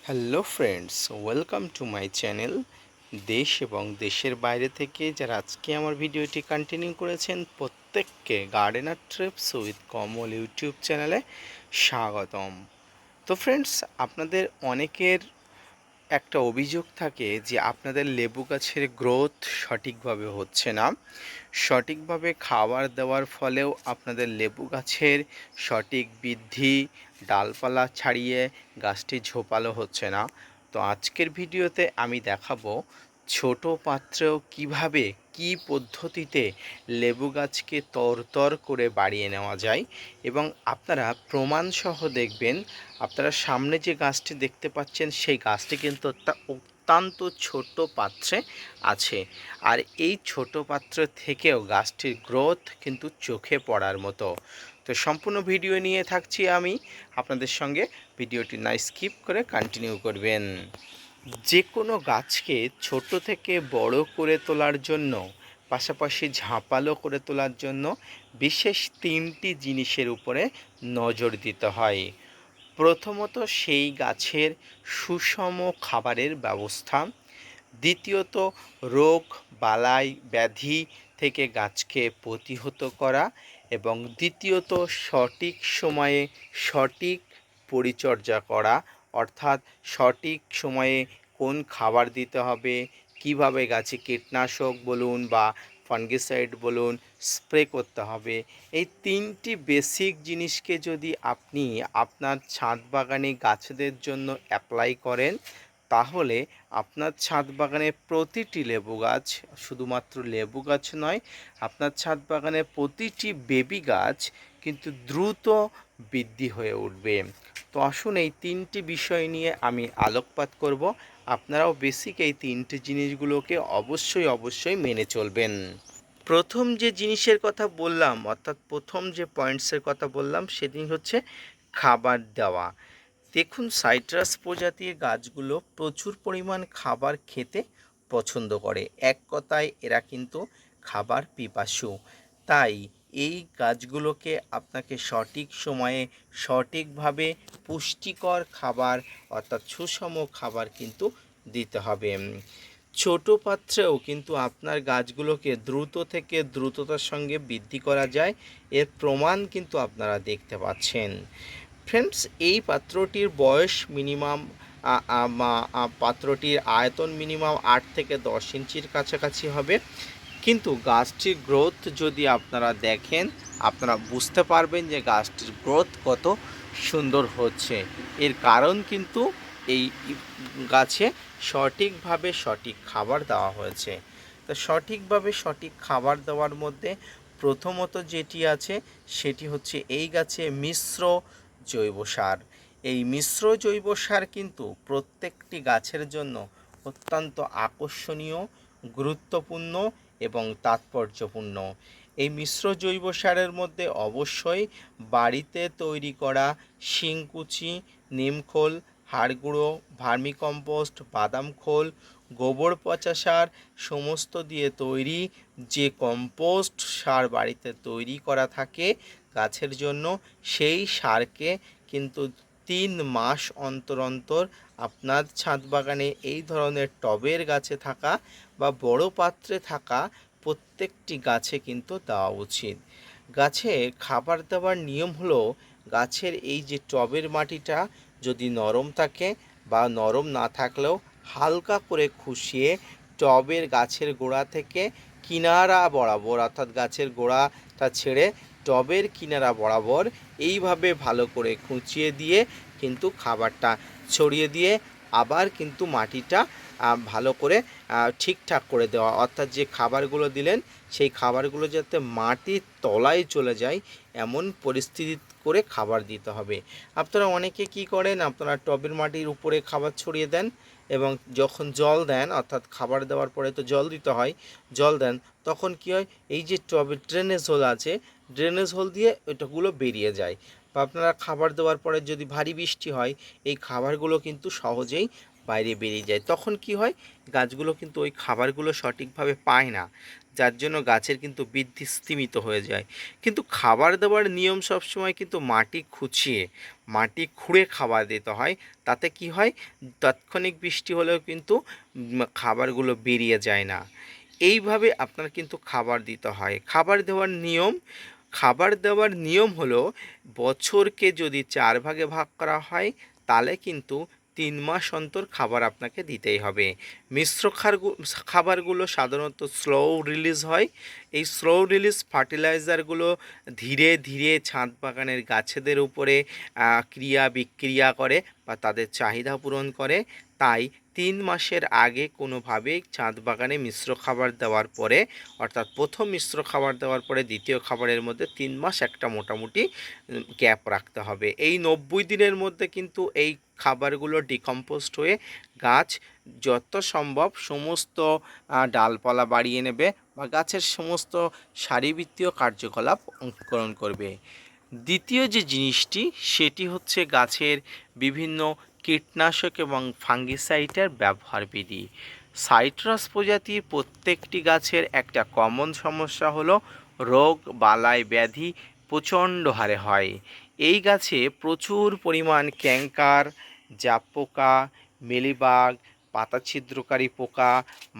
Hello friends, welcome to my channel. দেশ এবং দেশের বাইরে থেকে যারা আজকে আমার ভিডিওটি কন্টিনিউ করেছেন প্রত্যেককে gardener TRIPS with Kamal YouTube চ্যানেলে স্বাগতম। তো ফ্রেন্ডস, আপনাদের অনেকের একটা অভিযোগ থাকে যে আপনাদের লেবু গাছের গ্রোথ সঠিকভাবে হচ্ছে না। সঠিকভাবে খাবার দেওয়ার ফলেও আপনাদের লেবু গাছের সঠিক বৃদ্ধি, ডালপালা ছাড়িয়ে গাছটি ঝোপালো হচ্ছে না। তো আজকের ভিডিওতে আমি দেখাবো ছোট পাত্রেও কিভাবে, কি পদ্ধতিতে লেবু গাছকে তরতর করে বাড়িয়ে নেওয়া যায় এবং আপনারা প্রমাণসহ দেখবেন। আপনারা সামনে যে গাছটি দেখতে পাচ্ছেন সেই গাছটি কিন্তু অত্যন্ত ছোট পাত্রে আছে, আর এই ছোট পাত্র থেকেও গাছটির গ্রোথ কিন্তু চোখে পড়ার মতো। তো সম্পূর্ণ ভিডিও নিয়ে থাকছি আমি আপনাদের সঙ্গে, ভিডিওটি না স্কিপ করে কন্টিনিউ করবেন। যে কোনো গাছকে ছোট থেকে বড় করে তোলার জন্য, পাশাপাশি ঝাঁপালো করে তোলার জন্য বিশেষ তিনটি জিনিসের উপরে নজর দিতে হয়। প্রথমত সেই গাছের সুষম খাবারের ব্যবস্থা, দ্বিতীয়ত রোগ বালাই ব্যাধি থেকে গাছকে প্রতিহত করা, এবং দ্বিতীয়ত সঠিক সময়ে সঠিক পরিচর্যা করা, অর্থাৎ সঠিক সময়ে কোন খাবার দিতে হবে, কিভাবে গাছে কীটনাশক বলুন বা ফাঙ্গিসাইড বলুন স্প্রে করতে হবে। এই তিনটি বেসিক জিনিসকে যদি আপনি আপনার ছাদ বাগানে গাছেদের জন্য অ্যাপ্লাই করেন, তাহলে আপনার ছাদ বাগানের প্রতিটি লেবু গাছ, শুধুমাত্র লেবু গাছ নয়, আপনার ছাদ বাগানের প্রতিটি বেবি গাছ কিন্তু দ্রুত বৃদ্ধি হয়ে উঠবে। তো আসুন এই তিনটি বিষয় নিয়ে আমি আলোকপাত করব। আপনারাও বেসিক এই তিনটি জিনিসগুলোকে অবশ্যই মেনে চলবেন। প্রথম যে জিনিসের কথা বললাম, অর্থাৎ প্রথম যে পয়েন্টসের কথা বললাম, সেদিন হচ্ছে খাবার দেওয়া। দেখুন, সাইট্রাস প্রজাতির গাছগুলো প্রচুর পরিমাণ খাবার খেতে পছন্দ করে। এক কথায় এরা কিন্তু খাবার পিপাসু। তাই এই গাছগুলোকে আপনাকে সঠিক সময়ে সঠিকভাবে পুষ্টিকর খাবার, অর্থাৎ সুষম খাবার কিন্তু দিতে হবে। ছোট পাত্রেও কিন্তু আপনার গাছগুলোকে দ্রুত থেকে দ্রুততার সঙ্গে বৃদ্ধি করা যায়, এর প্রমাণ কিন্তু আপনারা দেখতে পাচ্ছেন। ফ্রেন্ডস, এই পাত্রটির বয়স মিনিমাম, পাত্রটির আয়তন মিনিমাম 8 থেকে 10 ইঞ্চির কাছাকাছি হবে। কিন্তু গাছটির গ্রোথ যদি আপনারা দেখেন, আপনারা বুঝতে পারবেন যে গাছটির গ্রোথ কত সুন্দর হচ্ছে। এর কারণ কিন্তু এই গাছে সঠিকভাবে সঠিক খাবার দেওয়া হয়েছে। তো সঠিকভাবে সঠিক খাবার দেওয়ার মধ্যে প্রথমত যেটি আছে সেটি হচ্ছে এই গাছে মিশ্র জৈব সার। এই মিশ্র জৈব সার কিন্তু প্রত্যেকটি গাছের জন্য অত্যন্ত আকর্ষণীয়, গুরুত্বপূর্ণ এবং তাৎপর্যপূর্ণ। এই মিশ্র জৈব সারের মধ্যে অবশ্যই বাড়িতে তৈরি করা শিংকুচি, নিমখোল, হাড় গুঁড়ো, ভার্মিকম্পোস্ট, বাদাম খোল, গোবর পচা সার সমস্ত দিয়ে তৈরি যে কম্পোস্ট সার বাড়িতে তৈরি করা থাকে গাছের জন্য, সেই সারকে কিন্তু 3 মাস অন্তর অন্তর আপনার ছাদ বাগানে এই ধরনের টবের গাছে থাকা বা বড় পাত্রে থাকা প্রত্যেকটি গাছে কিন্তু দেওয়া উচিত। গাছে খাবার দেওয়ার নিয়ম হলো, গাছের এই যে টবের মাটিটা যদি নরম থাকে বা নরম না থাকলেও হালকা করে খুশিয়ে টবের গাছের গোড়া থেকে কিনারা বরাবর, অর্থাৎ গাছের গোড়াটা ছেড়ে টবের কিনারা বরাবর এইভাবে ভালো করে খুঁচিয়ে দিয়ে কিন্তু খাবারটা ছড়িয়ে দিয়ে আবার কিন্তু মাটিটা ভালো করে ঠিকঠাক করে দেওয়া, অর্থাৎ যে খাবারগুলো দিলেন সেই খাবারগুলো যাতে মাটির তলায় চলে যায় এমন পরিস্থিতি করে খাবার দিতে হবে। আপনারা অনেকে কি করেন, আপনারা টবের মাটির উপরে খাবার ছড়িয়ে দেন এবং যখন জল দেন, অর্থাৎ খাবার দেওয়ার পরে তো জল দিতে হয়, জল দেন, তখন কি হয়, এই যে টবের ড্রেনেজ হোল আছে, ড্রেনেজ হোল দিয়ে ওইটাগুলো বেরিয়ে যায়। বা আপনারা খাবার দেওয়ার পরে যদি ভারী বৃষ্টি হয়, এই খাবারগুলো কিন্তু সহজেই বাইরে বেরিয়ে যায়, তখন কি হয়, গাছগুলো কিন্তু ওই খাবারগুলো সঠিকভাবে পায় না, যার জন্য গাছের কিন্তু বৃদ্ধি স্তিমিত হয়ে যায়। কিন্তু খাবার দেওয়ার নিয়ম সবসময় কিন্তু মাটি খুঁড়ে খাবার দিতে হয়। তাতে কি হয়, তাৎক্ষণিক বৃষ্টি হলেও কিন্তু খাবারগুলো বেরিয়ে যায় না। এইভাবে আপনার কিন্তু খাবার দিতে হয়। খাবার দেওয়ার নিয়ম হলো, বছরকে যদি 4 ভাগে ভাগ করা হয় তাহলে কিন্তু 3 মাস অন্তর খাবার আপনাকে দিতেই হবে। মিশ্র খাবারগুলো সাধারণত স্লো রিলিজ হয়। এই স্লো রিলিজ ফার্টিলাইজারগুলো ধীরে ধীরে ছাদ বাগানের গাছেদের উপরে ক্রিয়া বিক্রিয়া করে বা তাদের চাহিদা পূরণ করে। তাই 3 মাসের আগে কোনোভাবেই ছাদ বাগানে মিশ্র খাবার দেওয়ার পরে, অর্থাৎ প্রথম মিশ্র খাবার দেওয়ার পরে দ্বিতীয় খাবারের মধ্যে 3 মাস একটা মোটামুটি গ্যাপ রাখতে হবে। এই 90 দিনের মধ্যে কিন্তু এই খাবারগুলো ডিকম্পোস্ট হয়ে গাছ যত সম্ভব সমস্ত ডালপালা বাড়িয়ে নেবে বা গাছের সমস্ত শারীরবৃত্তীয় কার্যকলাপ অঙ্কুরণ করবে। দ্বিতীয় যে জিনিসটি, সেটি হচ্ছে গাছের বিভিন্ন কীটনাশক এবং ফাঙ্গিসাইডের ব্যবহার বিধি। সাইট্রাস প্রজাতির প্রত্যেকটি গাছের একটা কমন সমস্যা হলো রোগ বালাই ব্যাধি প্রচণ্ড হারে হয়। এই গাছে প্রচুর পরিমাণ ক্যাঙ্কার, জাপ পোকা, মিলিবাগ, পাতা ছিদ্রকারী পোকা,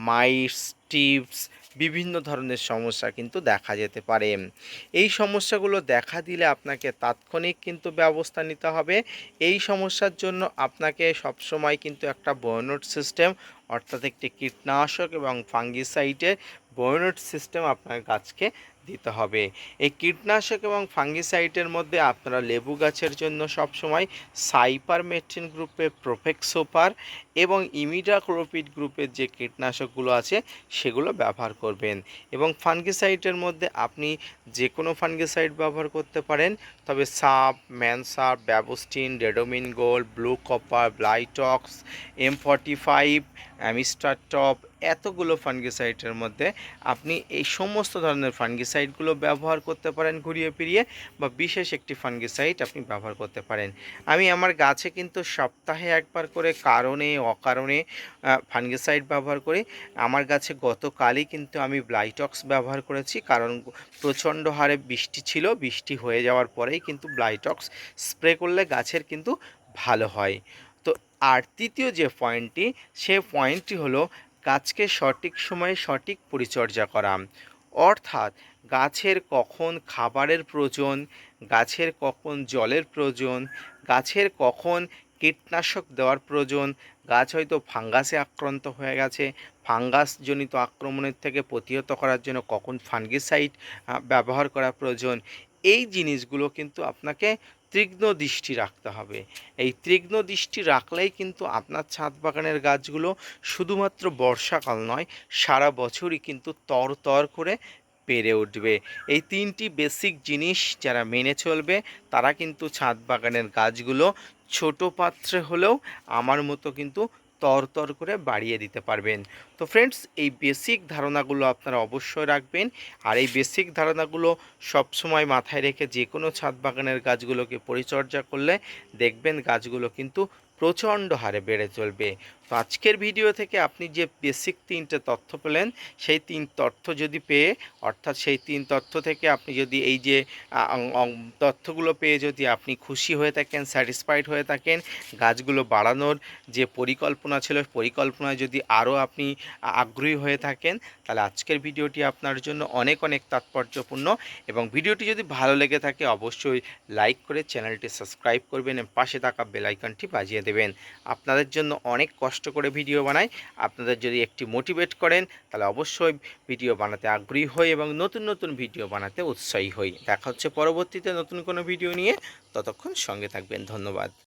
মাইটস, টিপস, বিভিন্ন ধরনের সমস্যা কিন্তু দেখা যেতে পারে। এই সমস্যাগুলো দেখা দিলে আপনাকে তাৎক্ষণিক কিন্তু ব্যবস্থা নিতে হবে। এই সমস্যার জন্য আপনাকে সবসময় কিন্তু একটা বোনোট সিস্টেম, অর্থাৎ একটি কীটনাশক এবং ফাঙ্গিসাইডের বোনোট সিস্টেম আপনার গাছকে দিতে হবে। এই কীটনাশক এবং ফাঙ্গিসাইডের মধ্যে আপনারা লেবু গাছের জন্য সবসময় সাইপারমেথ্রিন গ্রুপের প্রোফেক্সোপার এবং ইমিডাক্লোপিড গ্রুপের যে কীটনাশকগুলো আছে সেগুলো ব্যবহার করবেন। এবং ফাঙ্গিসাইডের মধ্যে আপনি যে কোনো ফাঙ্গিসাইড ব্যবহার করতে পারেন, তবে সাপ, ম্যানসাপ, Bavistin, Ridomil gold, blue copper, Blitox, M45, Amistar top, এতগুলো ফাঙ্গিসাইডের মধ্যে আপনি এই সমস্ত ধরনের ফাঙ্গিসাইডগুলো ব্যবহার করতে পারেন ঘুরিয়ে ফিরিয়ে, বা বিশেষ একটি ফাঙ্গিসাইড আপনি ব্যবহার করতে পারেন। আমি আমার গাছে কিন্তু সপ্তাহে একবার করে কারণে অকারণে ফাঙ্গিসাইড ব্যবহার করি। আমার গাছে গতকালই কিন্তু আমি ব্লাইটক্স ব্যবহার করেছি, কারণ প্রচণ্ড হারে বৃষ্টি ছিল। বৃষ্টি হয়ে যাওয়ার পরেই কিন্তু ব্লাইটক্স স্প্রে করলে গাছের কিন্তু ভালো হয়। তো আর তৃতীয় যে পয়েন্টটি, সে পয়েন্টটি হলো গাছকে সঠিক সময়ে সঠিক পরিচর্যা করা। অর্থাৎ গাছের কখন খাবারের প্রয়োজন, গাছের কখন জলের প্রয়োজন, গাছের কখন কীটনাশক দেওয়ার প্রয়োজন, গাছ হয়তো ফাঙ্গাসে আক্রান্ত হয়ে গেছে, ফাঙ্গাসজনিত আক্রমণের থেকে প্রতিহত করার জন্য কখন ফাঙ্গিসাইড ব্যবহার করা প্রয়োজন, এই জিনিসগুলো কিন্তু আপনাকে তীক্ষ্ণ দৃষ্টি রাখতে হবে। এই তীক্ষ্ণ দৃষ্টি রাখলেই কিন্তু আপনার ছাদ বাগানের গাছগুলো শুধুমাত্র বর্ষাকাল নয়, সারা বছরই কিন্তু তর করে পেরে উঠবে। এই 3টি বেসিক জিনিস যারা মেনে চলবে, তারা কিন্তু ছাদ বাগানের গাছগুলো ছোট পাত্রে হলেও আমার মতো কিন্তু তর করে বাড়িয়ে দিতে পারবেন। তো ফ্রেন্ডস, এই বেসিক ধারণাগুলো আপনারা অবশ্যই রাখবেন। আর এই বেসিক ধারণাগুলো সবসময় মাথায় রেখে যে কোনো ছাদ বাগানের গাছগুলোকে পরিচর্যা করলে দেখবেন গাছগুলো কিন্তু প্রচণ্ড হারে বেড়ে চলবে। তো আজকের ভিডিও থেকে আপনি যে বেসিক 3টে তথ্য পেলেন, সেই 3 তথ্য যদি পেয়ে, অর্থাৎ সেই 3 তথ্য থেকে আপনি যদি এই যে তথ্যগুলো পেয়ে যদি আপনি খুশি হয়ে থাকেন, স্যাটিসফাইড হয়ে থাকেন, গাছগুলো বাড়ানোর যে পরিকল্পনা ছিল, পরিকল্পনায় যদি আরও আপনি আগ্রহী হয়ে থাকেন, তাহলে আজকের ভিডিওটি আপনার জন্য অনেক তাৎপর্যপূর্ণ। এবং ভিডিওটি যদি ভালো লেগে থাকে অবশ্যই লাইক করে চ্যানেলটি সাবস্ক্রাইব করবেন এবং পাশে থাকা বেল আইকনটি বাজিয়ে দেবেন। আপনাদের জন্য অনেক কষ্ট করে ভিডিও বানাই। আপনাদের যদি একটি মোটিভেট করেন তাহলে অবশ্যই ভিডিও বানাতে আগ্রহী হই এবং নতুন ভিডিও বানাতে উৎসাহী হই। দেখা হচ্ছে পরবর্তীতে নতুন কোনো ভিডিও নিয়ে, ততক্ষণ সঙ্গে থাকবেন। ধন্যবাদ।